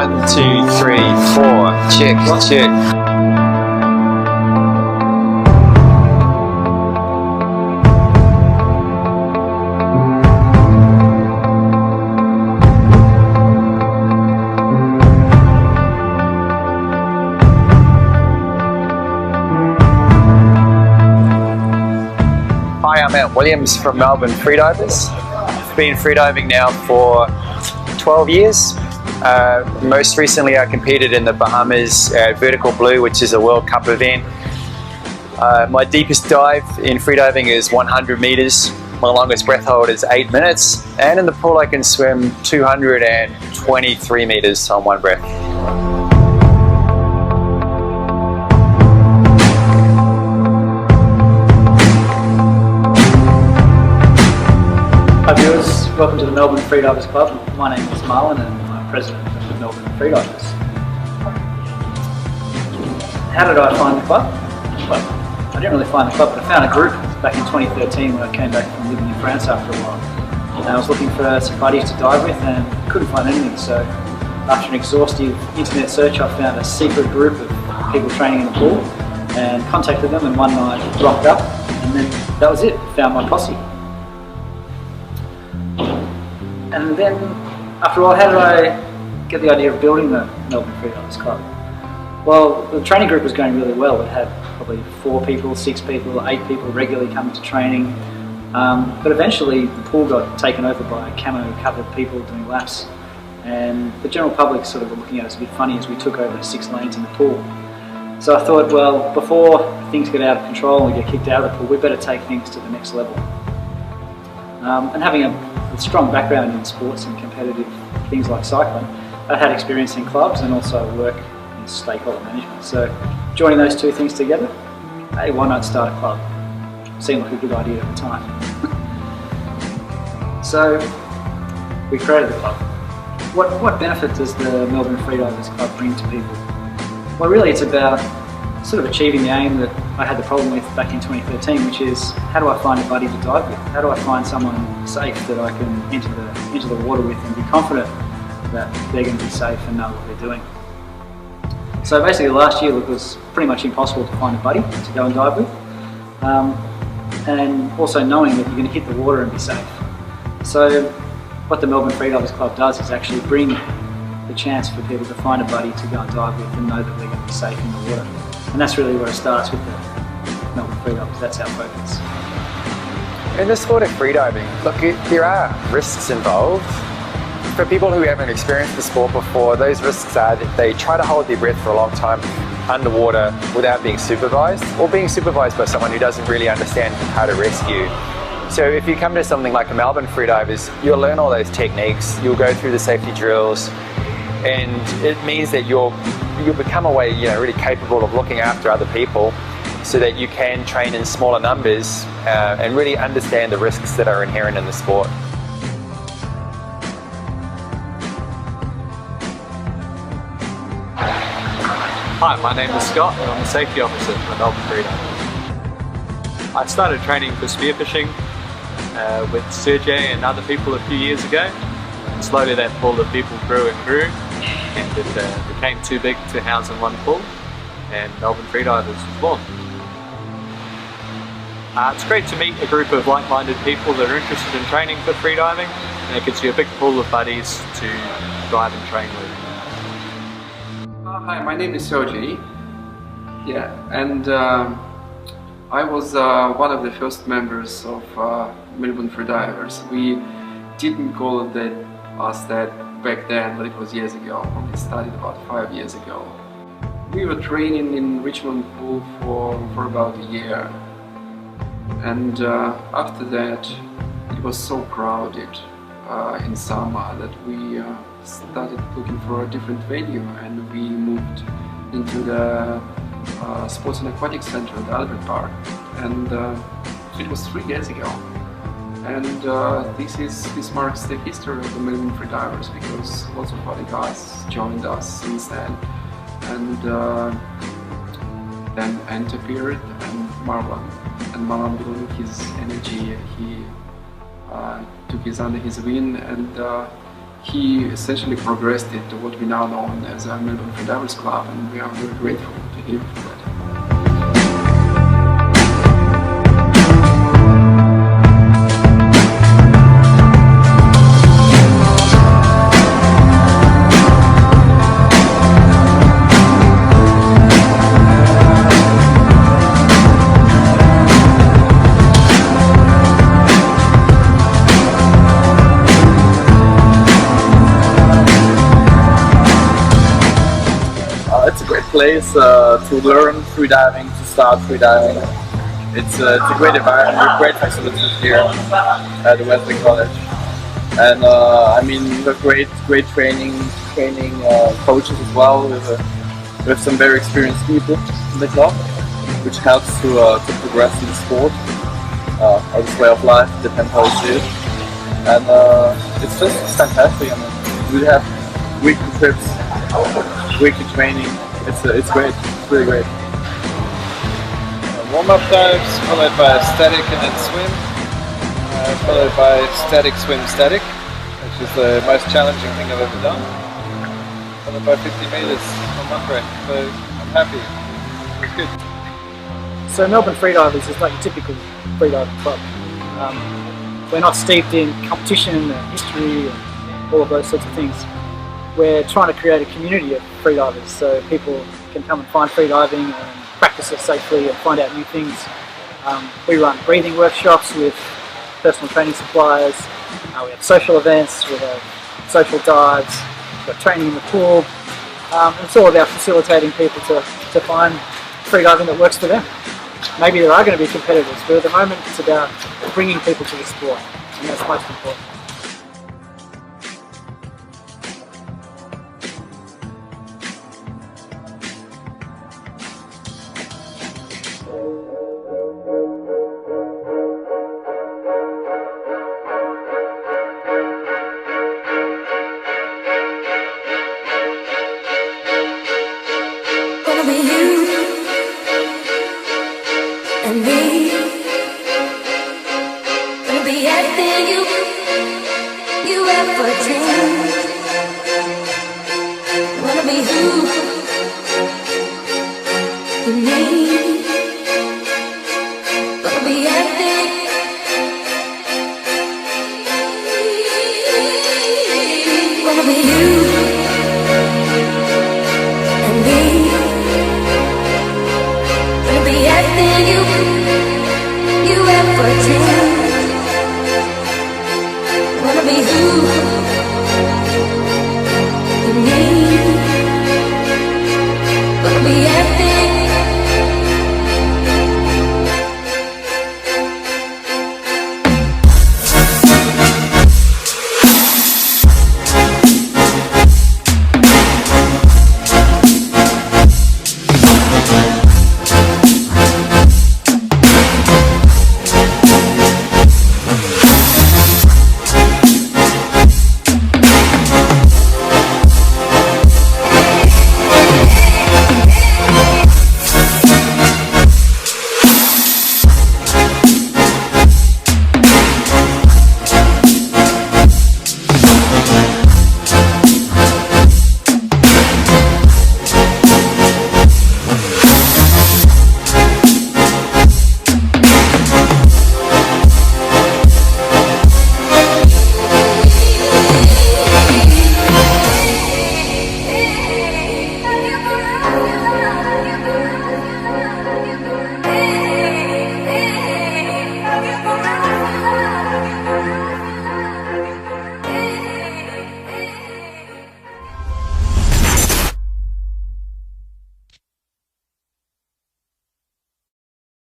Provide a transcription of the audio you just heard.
1, 2, 3, 4. Check, check. Hi, I'm Matt Williams from Melbourne Freedivers. I've been freediving now for 12 years. Most recently I competed in the Bahamas Vertical Blue, which is a World Cup event. My deepest dive in freediving is 100 meters. My longest breath hold is 8 minutes. And in the pool I can swim 223 meters on one breath. Hi viewers, welcome to the Melbourne Freedivers Club. My name is Marlon and I'm president of the Melbourne Freedivers. How did I find the club? Well, I didn't really find the club, but I found a group back in 2013 when I came back from living in France after a while. And I was looking for some buddies to dive with and couldn't find anything, so after an exhaustive internet search I found a secret group of people training in the pool and contacted them, and one night rocked up and then that was it, found my posse. And then, after a while, how did I get the idea of building the Melbourne Freedivers Club? Well, the training group was going really well. It had probably 4 people, 6 people, 8 people regularly coming to training. But eventually, the pool got taken over by camo-covered people doing laps. And the general public sort of were looking at us a bit funny as we took over 6 lanes in the pool. So I thought, well, before things get out of control and we get kicked out of the pool, we better take things to the next level. And having a strong background in sports and competitive things like cycling, I had experience in clubs and also work in stakeholder management. So joining those two things together, hey, why not start a club? Seemed like a good idea at the time. So we created the club. What benefit does the Melbourne Freedivers Club bring to people? Well, really it's about sort of achieving the aim that I had the problem with back in 2013, which is how do I find a buddy to dive with? How do I find someone safe that I can enter the water with and be confident that they're going to be safe and know what they're doing? So basically last year it was pretty much impossible to find a buddy to go and dive with, and also knowing that you're going to hit the water and be safe. So what the Melbourne Freedivers Club does is actually bring the chance for people to find a buddy to go and dive with and know that they're going to be safe in the water. And that's really where it starts with the Melbourne Freedivers. That's our focus. In the sport of freediving, look, there are risks involved. For people who haven't experienced the sport before, those risks are that they try to hold their breath for a long time underwater without being supervised, or being supervised by someone who doesn't really understand how to rescue. So if you come to something like a Melbourne Freedivers, you'll learn all those techniques, you'll go through the safety drills, and it means that you'll become really capable of looking after other people so that you can train in smaller numbers and really understand the risks that are inherent in the sport. Hi, my name is Scott and I'm the safety officer for the Melbourne Freedivers. I started training for spearfishing with Sergey and other people a few years ago. And slowly that pool of people grew and grew, and it became too big to house in one pool, and Melbourne Freedivers was born. It's great to meet a group of like-minded people that are interested in training for freediving, and it gives you a big pool of buddies to dive and train with. Hi, my name is Sergey. Yeah, and I was one of the first members of Melbourne Freedivers. We didn't call it that back then, but it was years ago. We started about 5 years ago. We were training in Richmond Pool for about a year, and after that it was so crowded in summer that we started looking for a different venue, and we moved into the Sports and Aquatic Center at Albert Park, and it was 3 years ago. And this marks the history of the Melbourne Freedivers, because lots of other guys joined us since then. And then Ant appeared, and Marlon. And Marlon, with his energy, he took us under his wing, and he essentially progressed it to what we now know as our Melbourne Freedivers Club, and we are very grateful to him for that. It's a great place to learn freediving, to start freediving. It's a great environment with great facilities here at the Wesley College. And I mean, we have great training coaches as well, with some very experienced people in the club, which helps to progress in the sport, or this way of life, depends how you see it. And it's fantastic. I mean, we have weekly trips, weekly training. It's great. It's really great. Warm-up dives followed by static and then swim, followed by static, swim, static, which is the most challenging thing I've ever done. Followed by 50 meters on one track. So I'm happy. It's good. So Melbourne Freedivers is like your typical freediving club. We're not steeped in competition and history and all of those sorts of things. We're trying to create a community of freedivers so people can come and find freediving and practice it safely and find out new things. We run breathing workshops with personal training suppliers. We have social events, we have social dives, we've got training in the pool. It's all about facilitating people to find freediving that works for them. Maybe there are going to be competitors, but at the moment it's about bringing people to the sport, and that's most important. Gonna be you and me. Gonna be everything you ever dreamed. Wanna be you and me. Gonna be everything. Gonna be you and me. Gonna be everything you ever dreamed. Wanna be you.